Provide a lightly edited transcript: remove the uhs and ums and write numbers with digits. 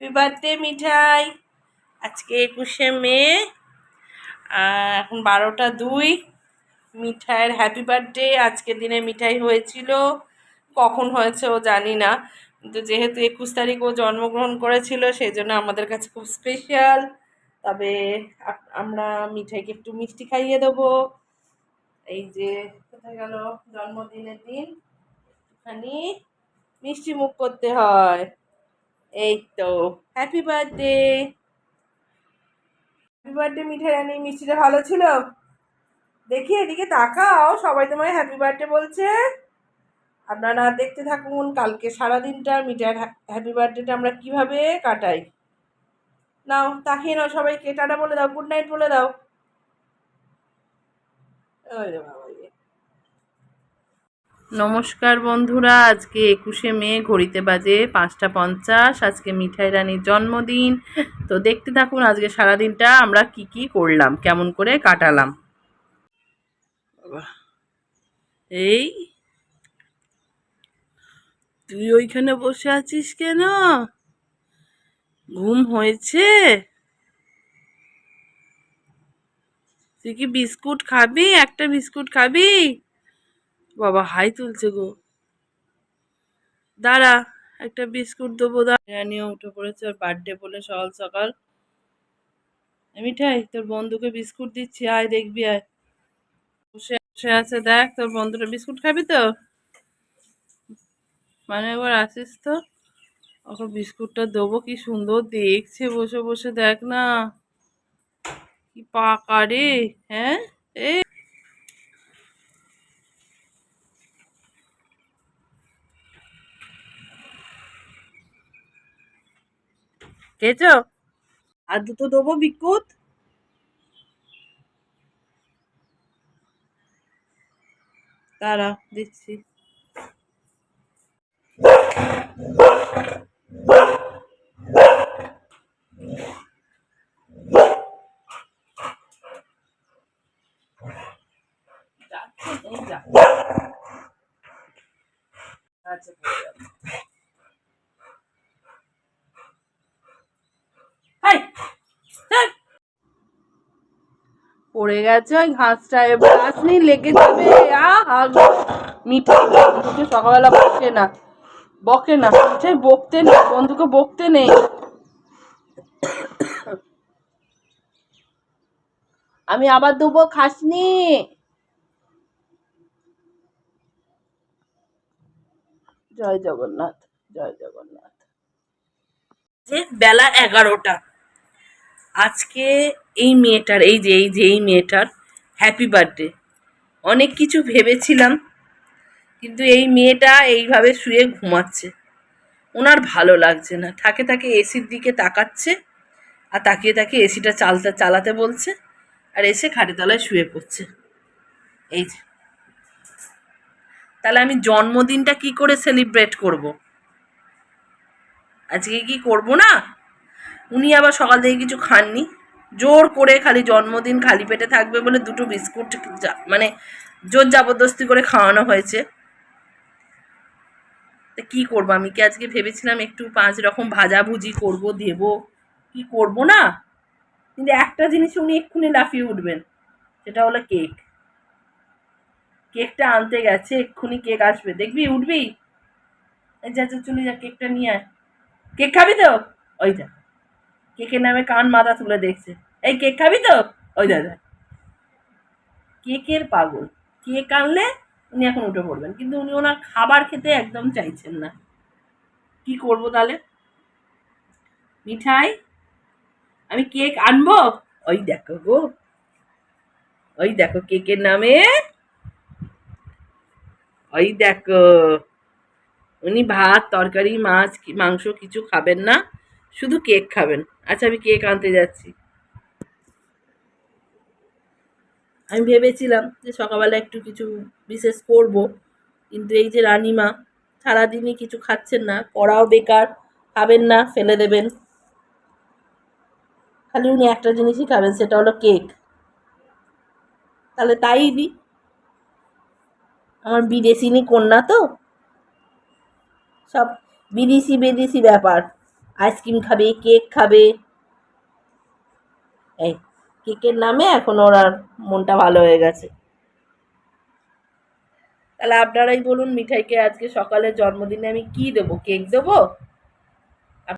Happy birthday মিঠাই। আজকে 21শে মে, এখন 12টা 2। মিঠাইয়ের happy birthday. আজকের দিনে মিঠাই হয়েছিল, কখন হয়েছে ও জানি না, কিন্তু যেহেতু 21 তারিখ ও জন্মগ্রহণ করেছিল সেই জন্য আমাদের কাছে খুব স্পেশাল। তবে আমরা মিঠাইকে একটু মিষ্টি খাইয়ে দেবো। এই যে কোথায় গেল জন্মদিনের দিন, একটুখানি মিষ্টি মুখ করতে হয়। এই তো, হ্যাপি বার্থডে। হ্যাপি বার্থডে মিঠাই রানী, মিষ্টিটা ভালো ছিল? দেখি এদিকে তাকাও, সবাই তোমায় হ্যাপি বার্থডে বলছে। আপনারা দেখতে থাকুন কালকে সারাদিনটা মিঠাইয়ের হ্যাপি বার্থডেটা আমরা কিভাবে কাটাই। নাও তাকিয়ে নাও, সবাইকে টাটা বলে দাও, গুড নাইট বলে দাও। নমস্কার বন্ধুরা, আজকে 21শে মে, ঘড়িতে বাজে 5টা 50। আজকে মিঠাই রানীর জন্মদিন। তো দেখতে থাকুন আজকে সারাদিনটা আমরা কি কি করলাম, কেমন করে কাটালাম। এই তুই ওইখানে বসে আছিস কেন? ঘুম হয়েছে? তুই কি বিস্কুট খাবি? একটা বিস্কুট খাবি? বাবা হাই তুলছে গো, দাঁড়া একটা বিস্কুট দেবো। রানিও উঠে পড়েছে, ওর বার্থডে বলে সকাল সকাল। মিঠাই, তোর বন্ধুকে বিস্কুট দিচ্ছি, আয় দেখবি, আয়। বসে বসে আছে, দেখ তোর বন্ধুরা বিস্কুট খাবি তো? মানে একবার আসিস তো, ওকে বিস্কুটটা দেবো। কি সুন্দর দেখছে বসে বসে, দেখ না কি পাকা রে। হ্যাঁ, এ খেয়েছ? আর দুটো দেবো বিস্কুট, দাঁড়া দিচ্ছি। আচ্ছা, পড়ে গেছে ওই ঘাসটায়, ঘাস নেই লেগে যাবে। মিঠাই বন্ধুকে সকালবেলা বকে না, বকে না মিঠাই, বকতে নেই বন্ধুকে, বকতে নেই। আমি আবার দেবো, খাসনি। জয় জগন্নাথ, জয় জগন্নাথ। যে বেলা 11টা, আজকে এই মেয়েটার, এই মেয়েটার হ্যাপি বার্থডে। অনেক কিছু ভেবেছিলাম, কিন্তু এই মেয়েটা এইভাবে শুয়ে ঘুমাচ্ছে, ওনার ভালো লাগছে না। থাকে থাকে এসির দিকে তাকাচ্ছে, আর তাকিয়ে তাকিয়ে এসিটা চালাতে বলছে, আর এসে খাটের তলায় শুয়ে পড়ছে। এই যে, তাহলে আমি জন্মদিনটা কি করে সেলিব্রেট করব? আজকে কি করব না? উনি আবার সকাল থেকে কিছু খাননি, জোর করে খালি জন্মদিন খালি পেটে থাকবে বলে দুটো বিস্কুট মানে জোর জবরদস্তি করে খাওয়ানো হয়েছে। তা কি করবো? আমি কি আজকে ভেবেছিলাম একটু 5 রকম ভাজাভুজি করব, দেব, কি করব না? কিন্তু একটা জিনিস উনি এক্ষুনি লাফিয়ে উঠবেন, সেটা হলো কেক। কেকটা আনতে গেছে, এক্ষুনি কেক আসবে, দেখবি উঠবি। যা যা, চলে যা, কেকটা নিয়ে আয়। কেক খাবি তো? ওই যা, কেকের নামে কান মাথা তুলে দেখছে। এই কেক খাবি তো? ওই দাদা কেকের পাগল। কেক আনলে উনি এখন উঠে পড়বেন, কিন্তু উনি ওনার খাবার খেতে একদম চাইছেন না। কি করব তাহলে? মিঠাই, আমি কেক আনবো? ওই দেখো গো, ওই দেখো কেকের নামে, ওই দেখো। উনি ভাত তরকারি মাছ মাংস কিছু খাবেন না, শুধু কেক খাবেন। আচ্ছা, আমি কেক আনতে যাচ্ছি। আমি ভেবেছিলাম যে সকালবেলা একটু কিছু বিশেষ করব, কিন্তু এই যে রানিমা সারাদিনই কিছু খাচ্ছেন না, করাও বেকার, খাবেন না ফেলে দেবেন, খালি উনি একটা জিনিসই খাবেন, সেটা হলো কেক। তাহলে তাই দিই, আমার বিদেশিনী কন্যা তো, সব বিদেশি বিদেশি ব্যাপার। আইসক্রিম খাবে, কেক খাবে। এই কেকের নামে এখন ওর আর মনটা ভালো হয়ে গেছে। তাহলে আপনারাই বলুন মিঠাইকে আজকে সকালে জন্মদিনে আমি কি দেবো? কেক দেবো?